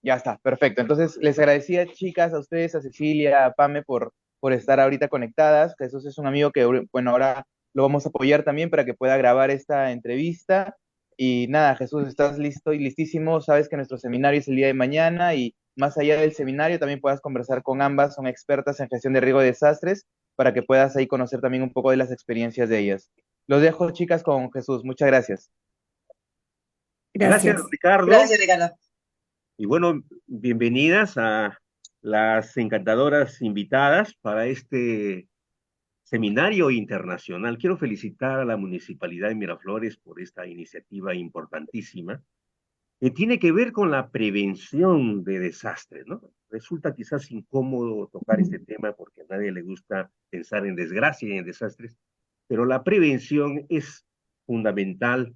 Ya está, perfecto. Entonces, les agradecía, chicas, a ustedes, a Cecilia, a Pame, por estar ahorita conectadas. Jesús es un amigo que, bueno, ahora lo vamos a apoyar también para que pueda grabar esta entrevista. Y nada, Jesús, estás listo y listísimo. Sabes que nuestro seminario es el día de mañana y más allá del seminario también puedas conversar con ambas. Son expertas en gestión de riesgo de desastres para que puedas ahí conocer también un poco de las experiencias de ellas. Los dejo, chicas, con Jesús. Muchas gracias. Gracias, Gracias. Ricardo. Gracias, Ricardo. Y bueno, bienvenidas a las encantadoras invitadas para este seminario internacional. Quiero felicitar a la Municipalidad de Miraflores por esta iniciativa importantísima que tiene que ver con la prevención de desastres, ¿no? Resulta quizás incómodo tocar este tema porque a nadie le gusta pensar en desgracia y en desastres, pero la prevención es fundamental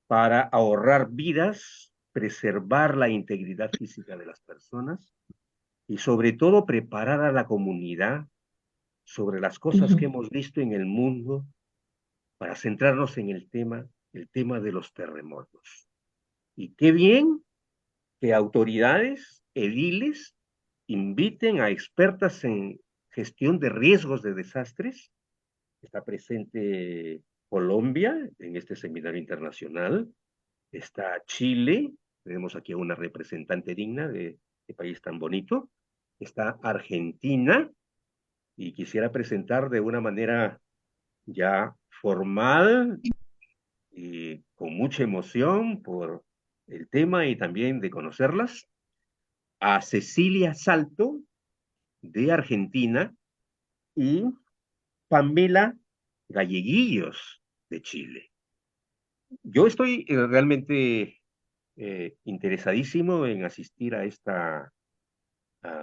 para ahorrar vidas, preservar la integridad física de las personas y sobre todo preparar a la comunidad sobre las cosas que Ujú. hemos visto en el mundo para centrarnos en el tema de los terremotos. Y qué bien que autoridades, ediles, inviten a expertas en gestión de riesgos de desastres. Está presente Colombia en este seminario internacional, está Chile, tenemos aquí a una representante digna de este país tan bonito, está Argentina, y quisiera presentar de una manera ya formal y con mucha emoción por el tema y también de conocerlas, a Cecilia Salto de Argentina y Pamela Galleguillos de Chile. Yo estoy realmente interesadísimo en asistir a esta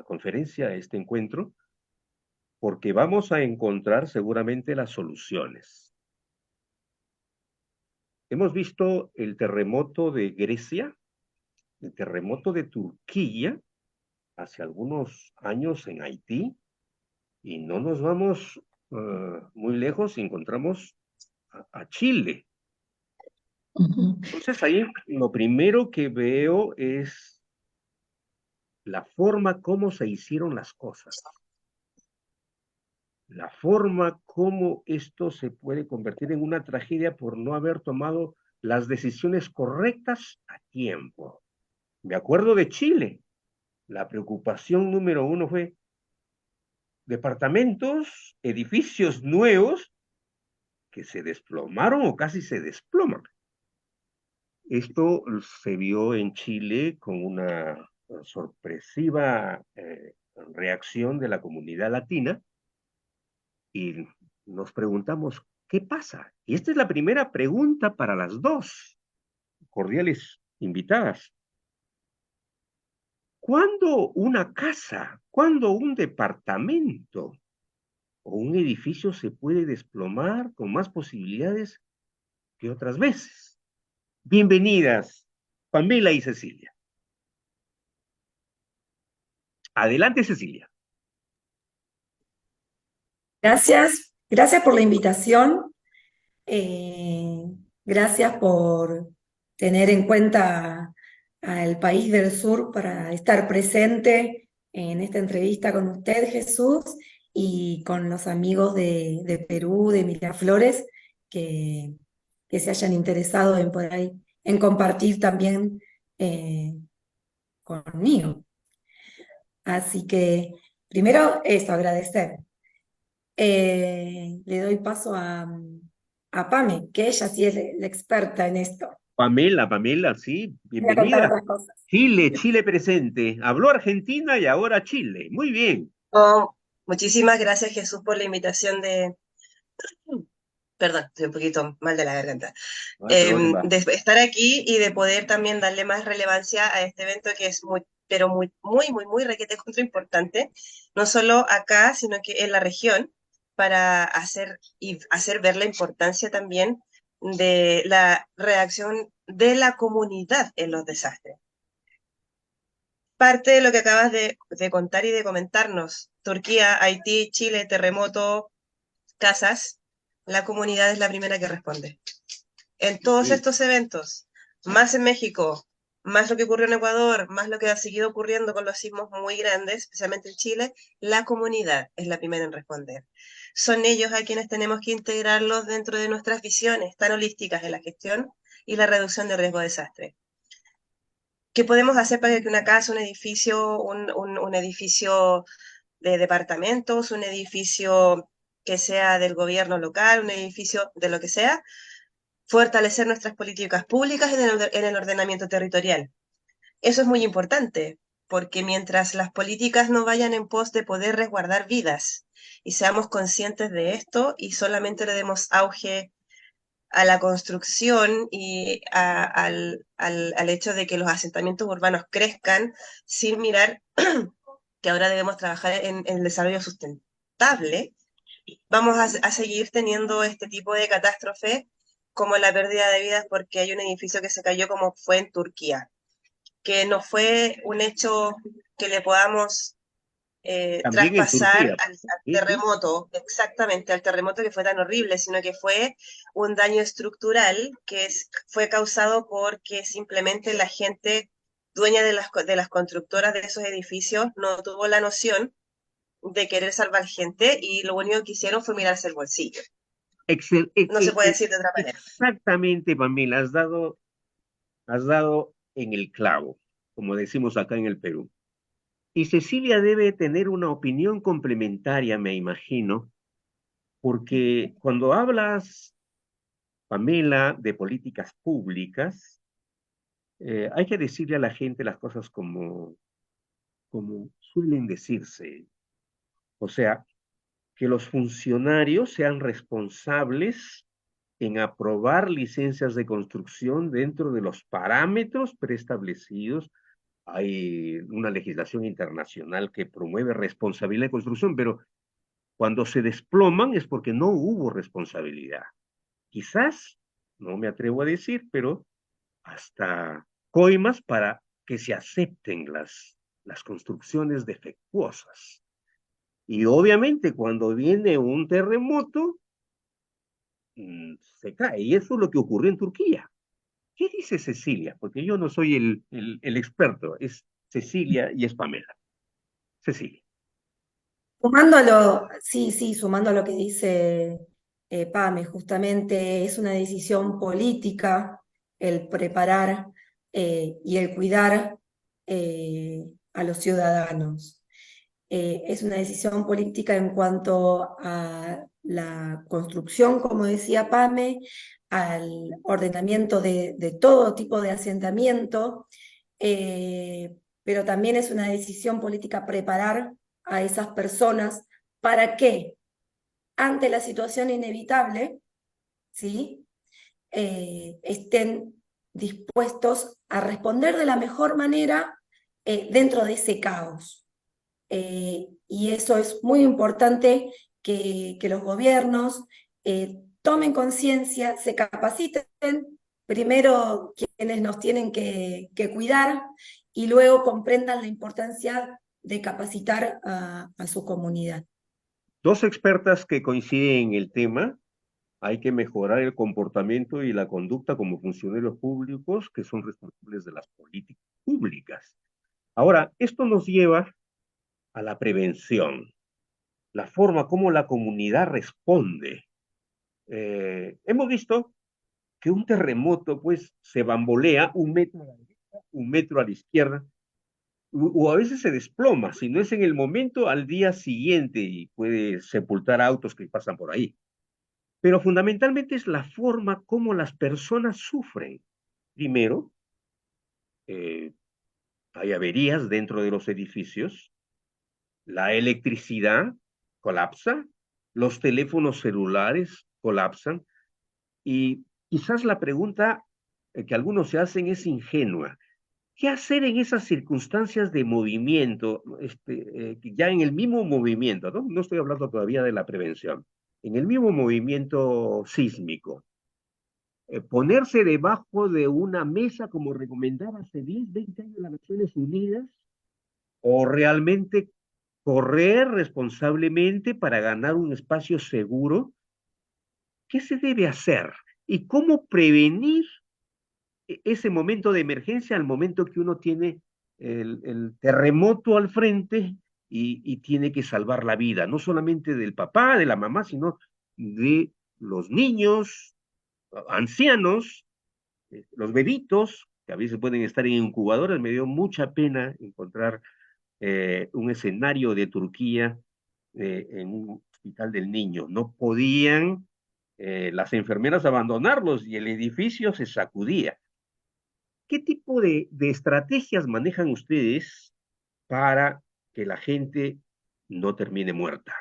conferencia, a este encuentro, porque vamos a encontrar seguramente las soluciones. Hemos visto el terremoto de Grecia, el terremoto de Turquía, hace algunos años en Haití, y no nos vamos muy lejos y encontramos a Chile. Ujú. Entonces ahí lo primero que veo es la forma como se hicieron las cosas, la forma como esto se puede convertir en una tragedia por no haber tomado las decisiones correctas a tiempo. Me acuerdo de Chile, la preocupación número uno fue departamentos, edificios nuevos que se desplomaron o casi se desploman. Esto se vio en Chile con una sorpresiva reacción de la comunidad latina y nos preguntamos, ¿qué pasa? Y esta es la primera pregunta para las dos cordiales invitadas. ¿Cuándo una casa, cuándo un departamento o un edificio se puede desplomar con más posibilidades que otras veces? Bienvenidas, Pamela y Cecilia. Adelante, Cecilia. Gracias, gracias por la invitación. eh, Gracias por tener en cuenta al país del sur para estar presente en esta entrevista con usted, Jesús, y con los amigos de Perú, de Miraflores, que, que se hayan interesado en poder ahí, en compartir también conmigo. Así que primero eso, agradecer. Le doy paso a Pame, que ella sí es la experta en esto. Pamela, sí, Voy a contar bienvenida. otras cosas. Chile presente. Habló Argentina y ahora Chile. Muy bien. Oh, muchísimas gracias, Jesús, por la invitación de, perdón, estoy un poquito mal de la garganta, No hay problema. de estar aquí y de poder también darle más relevancia a este evento que es muy, pero muy requete contra importante, no solo acá, sino que en la región, para hacer y hacer ver la importancia también de la reacción de la comunidad en los desastres. Parte de lo que acabas de contar y de comentarnos, Turquía, Haití, Chile, terremoto, casas, la comunidad es la primera que responde. En todos Sí, estos eventos, más en México, más lo que ocurrió en Ecuador, más lo que ha seguido ocurriendo con los sismos muy grandes, especialmente en Chile, la comunidad es la primera en responder. Son ellos a quienes tenemos que integrarlos dentro de nuestras visiones tan holísticas en la gestión y la reducción de riesgo de desastre. ¿Qué podemos hacer para que una casa, un edificio, un edificio de departamentos, un edificio que sea del gobierno local, un edificio de lo que sea, fortalecer nuestras políticas públicas en el ordenamiento territorial? Eso es muy importante, porque mientras las políticas no vayan en pos de poder resguardar vidas y seamos conscientes de esto y solamente le demos auge a la construcción y al hecho de que los asentamientos urbanos crezcan sin mirar que ahora debemos trabajar en el desarrollo sustentable, vamos a seguir teniendo este tipo de catástrofe como la pérdida de vidas porque hay un edificio que se cayó como fue en Turquía, que no fue un hecho que le podamos También en traspasar Turquía. al Sí, sí. terremoto, exactamente, al terremoto que fue tan horrible, sino que fue un daño estructural que fue causado porque simplemente la gente dueña de las constructoras de esos edificios no tuvo la noción de querer salvar gente y lo único que hicieron fue mirarse el bolsillo. Excel- e- No se e- puede e- decir de otra manera. Exactamente, Pamela, has dado en el clavo, como decimos acá en el Perú. Y Cecilia debe tener una opinión complementaria, me imagino, porque cuando hablas, Pamela, de políticas públicas, hay que decirle a la gente las cosas como suelen decirse. O sea, que los funcionarios sean responsables en aprobar licencias de construcción dentro de los parámetros preestablecidos. Hay una legislación internacional que promueve responsabilidad de construcción, pero cuando se desploman es porque no hubo responsabilidad. Quizás, no me atrevo a decir, pero hasta coimas para que se acepten las construcciones defectuosas. Y obviamente cuando viene un terremoto, se cae. Y eso es lo que ocurrió en Turquía. ¿Qué dice Cecilia? Porque yo no soy el experto, es Cecilia y es Pamela. Cecilia. Sumando a lo, sí, sí, sumando a lo que dice Pame, justamente es una decisión política el preparar y el cuidar a los ciudadanos. Es una decisión política en cuanto a la construcción, como decía Pame, al ordenamiento de todo tipo de asentamiento, pero también es una decisión política preparar a esas personas para que, ante la situación inevitable, ¿sí? Estén dispuestos a responder de la mejor manera dentro de ese caos. Y eso es muy importante que los gobiernos tomen conciencia, se capaciten, primero quienes nos tienen que cuidar y luego comprendan la importancia de capacitar a su comunidad. Dos expertas que coinciden en el tema. Hay que mejorar el comportamiento y la conducta como funcionarios públicos que son responsables de las políticas públicas. Ahora, esto nos lleva a la prevención, la forma como la comunidad responde. Hemos visto que un terremoto, pues, se bambolea 1 metro a la derecha, 1 metro a la izquierda, o a veces se desploma, si no es en el momento, al día siguiente, y puede sepultar autos que pasan por ahí. Pero fundamentalmente es la forma como las personas sufren. Primero, eh, hay averías dentro de los edificios, la electricidad colapsa, los teléfonos celulares colapsan, y quizás la pregunta que algunos se hacen es ingenua. ¿Qué hacer en esas circunstancias de movimiento, ya en el mismo movimiento, ¿no? No estoy hablando todavía de la prevención, en el mismo movimiento sísmico? Ponerse debajo de una mesa como recomendaba hace 10, 20 años las Naciones Unidas, o realmente correr responsablemente para ganar un espacio seguro. ¿Qué se debe hacer? ¿Y cómo prevenir ese momento de emergencia al momento que uno tiene el terremoto al frente y tiene que salvar la vida, no solamente del papá, de la mamá, sino de los niños, ancianos, los bebitos, que a veces pueden estar en incubadoras. Me dio mucha pena encontrar un escenario de Turquía en un hospital del niño. No podían las enfermeras abandonarlos y el edificio se sacudía. ¿Qué tipo de estrategias manejan ustedes para que la gente no termine muerta?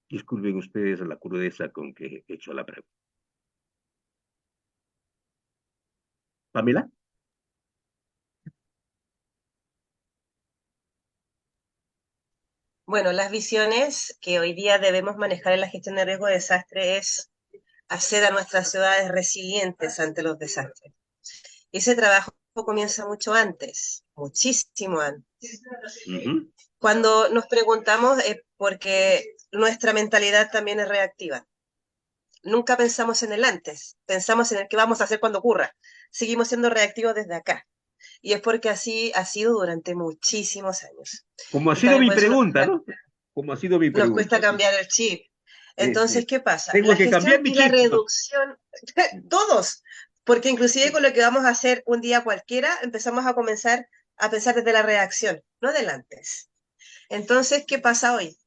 Disculpen ustedes la crudeza con que he hecho la pregunta. ¿Pamela? Bueno, las visiones que hoy día debemos manejar en la gestión de riesgo de desastre es hacer a nuestras ciudades resilientes ante los desastres. Ese trabajo comienza mucho antes, muchísimo antes. Cuando nos preguntamos, porque nuestra mentalidad también es reactiva. Nunca pensamos en el antes, pensamos en el que vamos a hacer cuando ocurra. Seguimos siendo reactivos desde acá. Y es porque así ha sido durante muchísimos años. Como ha Y sido también mi por eso pregunta, ¿no? Como ha sido mi nos cuesta pregunta. cambiar el chip. Entonces, ¿qué pasa? Tengo La que cambiar gestión mi y la chip. reducción, todos, porque inclusive con lo que vamos a hacer un día cualquiera, empezamos a comenzar a pensar desde la reacción, no del antes. Entonces, ¿qué pasa hoy?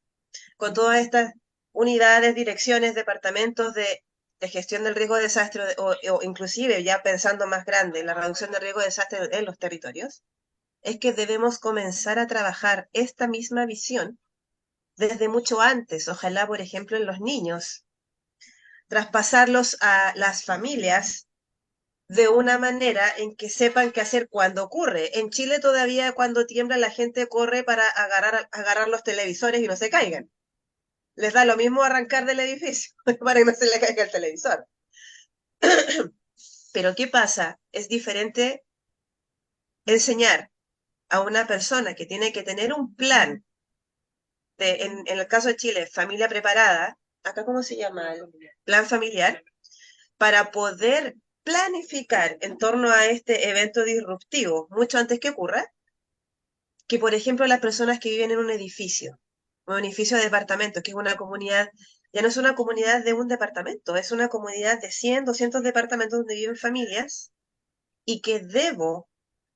Con todas estas unidades, direcciones, departamentos de gestión del riesgo de desastre, o inclusive ya pensando más grande, la reducción del riesgo de desastre en los territorios, es que debemos comenzar a trabajar esta misma visión desde mucho antes, ojalá, por ejemplo, en los niños, traspasarlos a las familias de una manera en que sepan qué hacer cuando ocurre. En Chile todavía cuando tiembla la gente corre para agarrar los televisores y no se caigan. Les da lo mismo arrancar del edificio para que no se le caiga el televisor. Pero ¿qué pasa? Es diferente enseñar a una persona que tiene que tener un plan en el caso de Chile, familia preparada, acá ¿cómo se llama? El plan familiar, para poder planificar en torno a este evento disruptivo mucho antes que ocurra, que por ejemplo las personas que viven en un edificio de departamentos, que es una comunidad, ya no es una comunidad de un departamento, es una comunidad de 100, 200 departamentos donde viven familias y que debo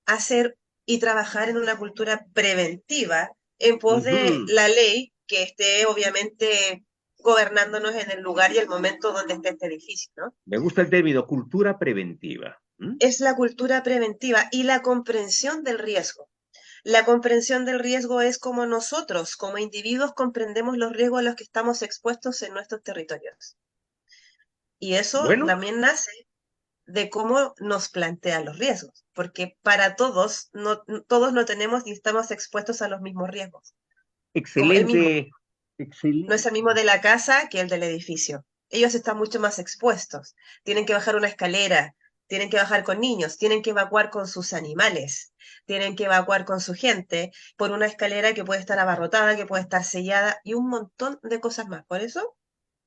hacer y trabajar en una cultura preventiva en pos de la ley que esté obviamente gobernándonos en el lugar y el momento donde esté este edificio, ¿no? Me gusta el término cultura preventiva. Es la cultura preventiva y la comprensión del riesgo. La comprensión del riesgo es como nosotros, como individuos, comprendemos los riesgos a los que estamos expuestos en nuestros territorios. Y eso Bueno, también nace de cómo nos plantean los riesgos, porque para todos no tenemos ni estamos expuestos a los mismos riesgos. Como el mismo, excelente, no es excelente. el mismo de la casa que el del edificio. Ellos están mucho más expuestos. Tienen que bajar una escalera, tienen que bajar con niños, tienen que evacuar con sus animales, tienen que evacuar con su gente por una escalera que puede estar abarrotada, que puede estar sellada y un montón de cosas más. Por eso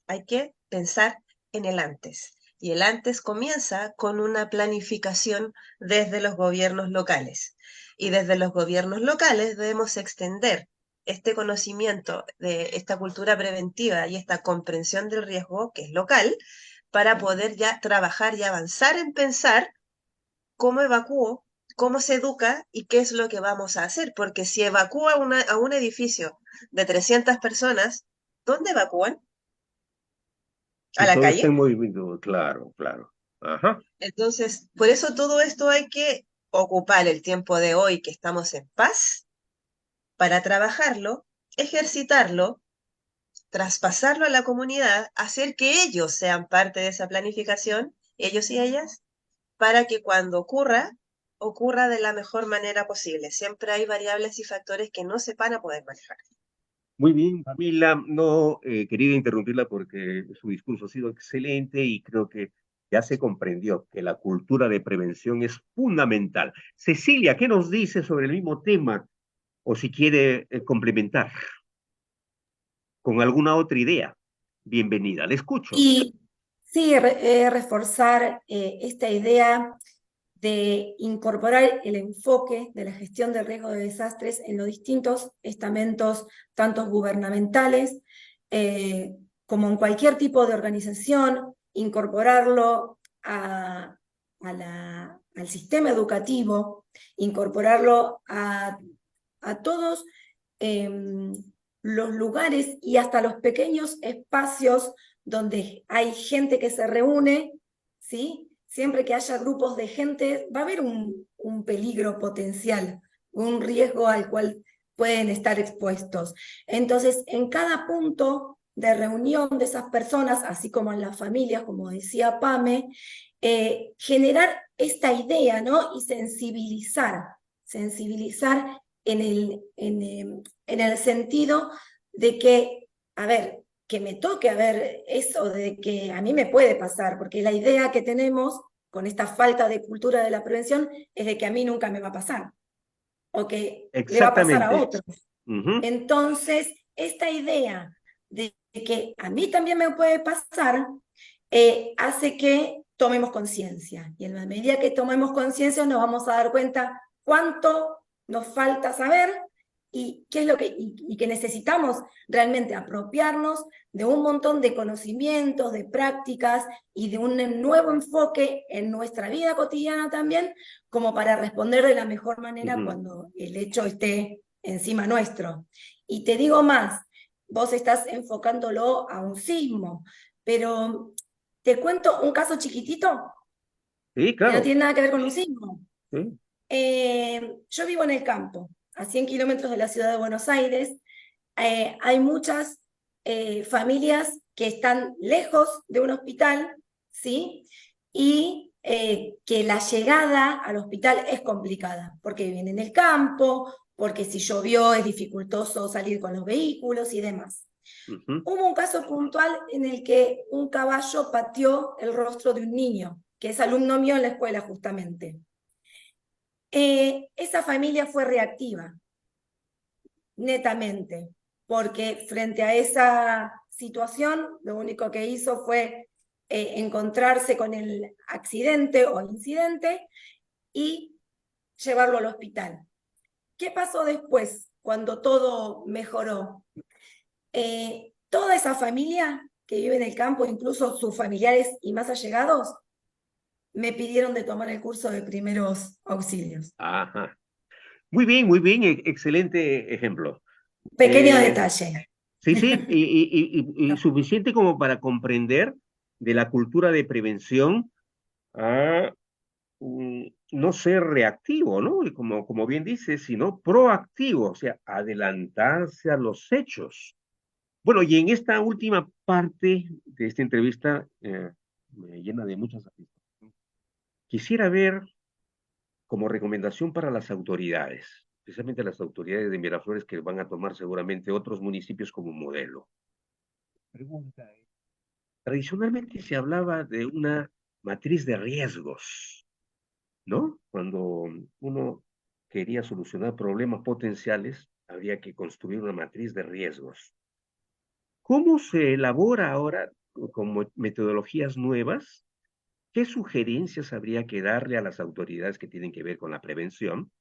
hay que pensar en el antes. Y el antes comienza con una planificación desde los gobiernos locales. Y desde los gobiernos locales debemos extender este conocimiento de esta cultura preventiva y esta comprensión del riesgo, que es local, para poder ya trabajar y avanzar en pensar cómo evacúo, cómo se educa y qué es lo que vamos a hacer. Porque si evacúa a un edificio de 300 personas, ¿dónde evacúan? ¿A Si la todo está en calle? movimiento, claro, claro. Ajá. Entonces, por eso todo esto hay que ocupar el tiempo de hoy que estamos en paz para trabajarlo, ejercitarlo, traspasarlo a la comunidad, hacer que ellos sean parte de esa planificación, ellos y ellas, para que cuando ocurra, ocurra de la mejor manera posible. Siempre hay variables y factores que no se van a poder manejar. Muy bien, Camila, no quería interrumpirla porque su discurso ha sido excelente y creo que ya se comprendió que la cultura de prevención es fundamental. Cecilia, ¿qué nos dice sobre el mismo tema? O si quiere complementar con alguna otra idea, bienvenida, le escucho. Y Sí, reforzar esta idea de incorporar el enfoque de la gestión del riesgo de desastres en los distintos estamentos, tanto gubernamentales como en cualquier tipo de organización, incorporarlo al sistema educativo, incorporarlo a todos los lugares y hasta los pequeños espacios donde hay gente que se reúne, ¿sí? Siempre que haya grupos de gente, va a haber un peligro potencial, un riesgo al cual pueden estar expuestos. Entonces, en cada punto de reunión de esas personas, así como en las familias, como decía Pame, generar esta idea, ¿no? Y sensibilizar en el sentido de que, a ver, que me toque a ver eso de que a mí me puede pasar, porque la idea que tenemos con esta falta de cultura de la prevención es de que a mí nunca me va a pasar, o que le va a pasar a Exactamente. otros. Ujú. Entonces, esta idea de que a mí también me puede pasar, hace que tomemos conciencia. Y en la medida que tomemos conciencia nos vamos a dar cuenta cuánto nos falta saber y qué es lo y que necesitamos realmente apropiarnos de un montón de conocimientos, de prácticas y de un nuevo enfoque en nuestra vida cotidiana también, como para responder de la mejor manera Ujú. cuando el hecho esté encima nuestro. Y te digo más, vos estás enfocándolo a un sismo, pero te cuento un caso chiquitito Sí, que no claro. tiene nada que ver con un sismo. Sí. Yo vivo en el campo, a 100 kilómetros de la ciudad de Buenos Aires. Hay muchas familias que están lejos de un hospital, ¿sí? Y que la llegada al hospital es complicada, porque viven en el campo, porque si llovió es dificultoso salir con los vehículos y demás. Ujú. Hubo un caso puntual en el que un caballo pateó el rostro de un niño, que es alumno mío en la escuela justamente. Esa familia fue reactiva, netamente, porque frente a esa situación, lo único que hizo fue encontrarse con el accidente o incidente y llevarlo al hospital. ¿Qué pasó después, cuando todo mejoró? Toda esa familia que vive en el campo, incluso sus familiares y más allegados, me pidieron de tomar el curso de primeros auxilios. Ajá. Muy bien, excelente ejemplo. Pequeño Eh, detalle. sí, sí, y suficiente como para comprender de la cultura de prevención a no ser reactivo, ¿no? Y como bien dices, sino proactivo, o sea, adelantarse a los hechos. Bueno, y en esta última parte de esta entrevista me llena de mucha satisfacción. Quisiera ver como recomendación para las autoridades, especialmente las autoridades de Miraflores que van a tomar seguramente otros municipios como modelo. Pregunta es, tradicionalmente se hablaba de una matriz de riesgos, ¿no? Cuando uno quería solucionar problemas potenciales, habría que construir una matriz de riesgos. ¿Cómo se elabora ahora con metodologías nuevas? ¿Qué sugerencias habría que darle a las autoridades que tienen que ver con la prevención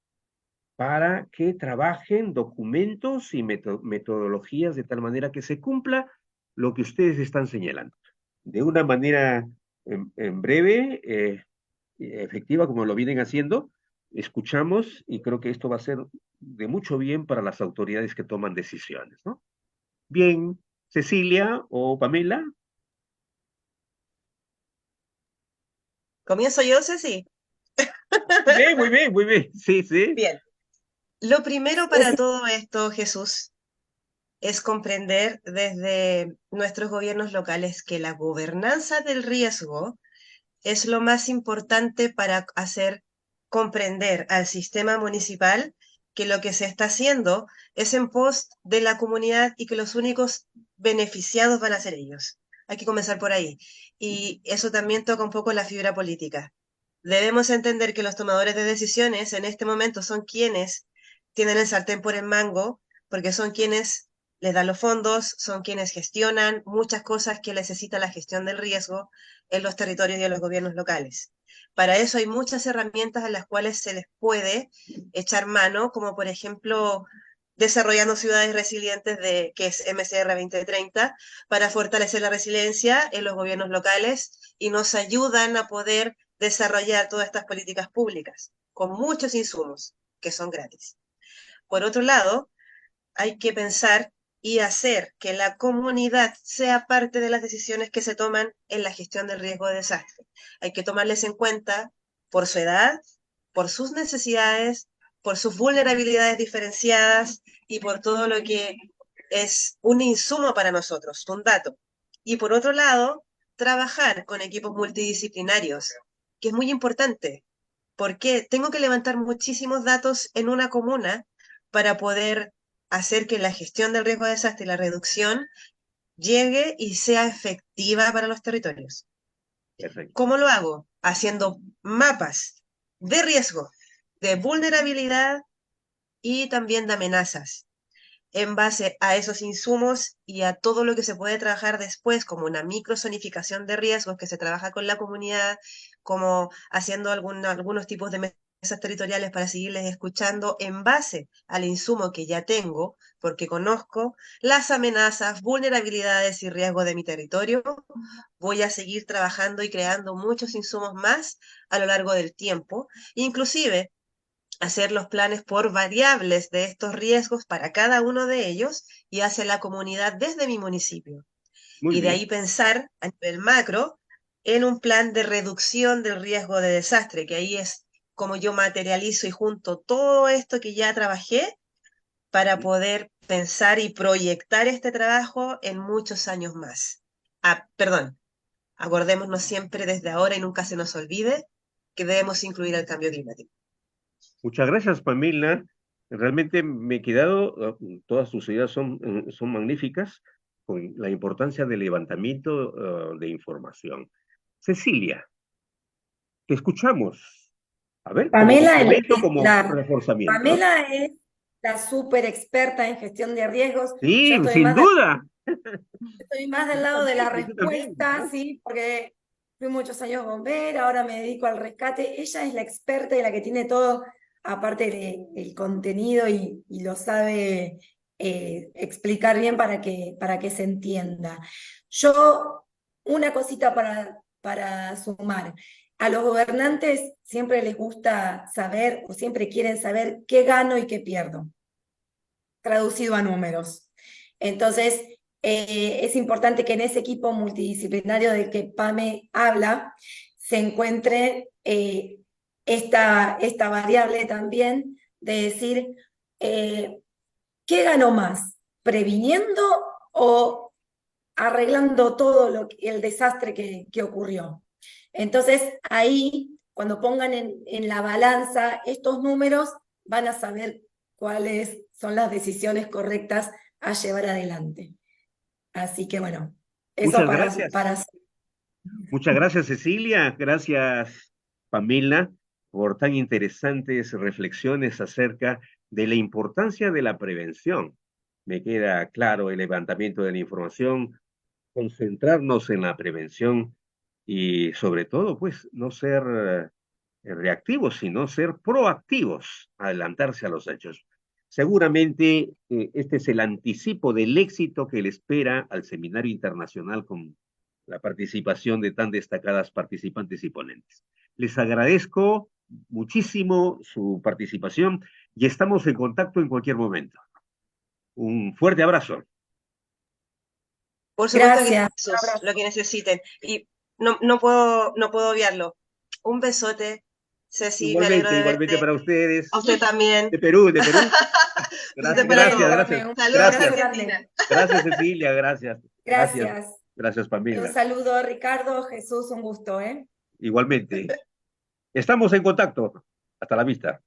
para que trabajen documentos y metodologías de tal manera que se cumpla lo que ustedes están señalando? De una manera en breve, efectiva, como lo vienen haciendo, escuchamos y creo que esto va a ser de mucho bien para las autoridades que toman decisiones, ¿no? Bien, Cecilia o Pamela. ¿Comienzo yo, Ceci? Bien, muy bien, muy bien. Sí, sí. Bien. Lo primero para todo esto, Jesús, es comprender desde nuestros gobiernos locales que la gobernanza del riesgo es lo más importante para hacer comprender al sistema municipal que lo que se está haciendo es en pos de la comunidad y que los únicos beneficiados van a ser ellos. Hay que comenzar por ahí. Y eso también toca un poco la fibra política. Debemos entender que los tomadores de decisiones en este momento son quienes tienen el sartén por el mango, porque son quienes les dan los fondos, son quienes gestionan muchas cosas que necesita la gestión del riesgo en los territorios y en los gobiernos locales. Para eso hay muchas herramientas en las cuales se les puede echar mano, como por ejemplo desarrollando ciudades resilientes, que es MCR 2030, para fortalecer la resiliencia en los gobiernos locales y nos ayudan a poder desarrollar todas estas políticas públicas con muchos insumos que son gratis. Por otro lado, hay que pensar y hacer que la comunidad sea parte de las decisiones que se toman en la gestión del riesgo de desastre. Hay que tomarles en cuenta por su edad, por sus necesidades, por sus vulnerabilidades diferenciadas y por todo lo que es un insumo para nosotros, un dato. Y por otro lado, trabajar con equipos multidisciplinarios, que es muy importante, porque tengo que levantar muchísimos datos en una comuna para poder hacer que la gestión del riesgo de desastre y la reducción llegue y sea efectiva para los territorios. Perfecto. ¿Cómo lo hago? Haciendo mapas de riesgo, de vulnerabilidad y también de amenazas, en base a esos insumos y a todo lo que se puede trabajar después, como una microzonificación de riesgos que se trabaja con la comunidad, como haciendo algunos tipos de mesas territoriales para seguirles escuchando en base al insumo que ya tengo, porque conozco las amenazas, vulnerabilidades y riesgos de mi territorio. Voy a seguir trabajando y creando muchos insumos más a lo largo del tiempo, inclusive hacer los planes por variables de estos riesgos para cada uno de ellos y hacia la comunidad desde mi municipio. Muy Y de bien. ahí pensar a nivel macro en un plan de reducción del riesgo de desastre, que ahí es como yo materializo y junto todo esto que ya trabajé para poder pensar y proyectar este trabajo en muchos años más. Perdón, acordémonos siempre desde ahora y nunca se nos olvide que debemos incluir el cambio climático. Muchas gracias, Pamela. Realmente me he quedado, todas tus ideas son magníficas, con la importancia del levantamiento de información. Cecilia, te escuchamos. A ver, como Pamela complemento, es como reforzamiento, ¿no? Pamela es la súper experta en gestión de riesgos. Yo Sí, estoy sin más duda. estoy más del Yo lado de la también, yo también, respuesta, ¿no? sí, porque fui muchos años bombera, ahora me dedico al rescate. Ella es la experta y la que tiene todo, aparte del contenido y lo sabe explicar bien para que se entienda. Yo, una cosita para sumar. A los gobernantes siempre les gusta saber o siempre quieren saber qué gano y qué pierdo, traducido a números. Entonces, es importante que en ese equipo multidisciplinario del que Pame habla se encuentre esta variable también de decir, ¿qué ganó más? ¿Previniendo o arreglando todo el desastre que ocurrió? Entonces, ahí, cuando pongan en la balanza estos números, van a saber cuáles son las decisiones correctas a llevar adelante. Así que bueno, eso Muchas gracias. para Muchas gracias, Cecilia. Gracias, Pamela, por tan interesantes reflexiones acerca de la importancia de la prevención. Me queda claro el levantamiento de la información, concentrarnos en la prevención y sobre todo, pues, no ser reactivos, sino ser proactivos, adelantarse a los hechos. Seguramente este es el anticipo del éxito que le espera al seminario internacional con la participación de tan destacadas participantes y ponentes. Les agradezco muchísimo su participación y estamos en contacto en cualquier momento. Un fuerte abrazo. Por supuesto que gracias. sí, lo que necesiten. Y no puedo obviarlo. Un besote, Ceci, me alegro Igualmente, de igualmente verte. para ustedes. A usted también. De Perú, de Perú. Besote Gracias, para gracias, todos. gracias. Un Saludos abrazo a Gracias, Argentina. grande. gracias Cecilia, gracias. Gracias, Gracias. gracias Un Pamela. saludo, Ricardo, Jesús, un gusto, ¿eh? Igualmente. Estamos en contacto. Hasta la vista.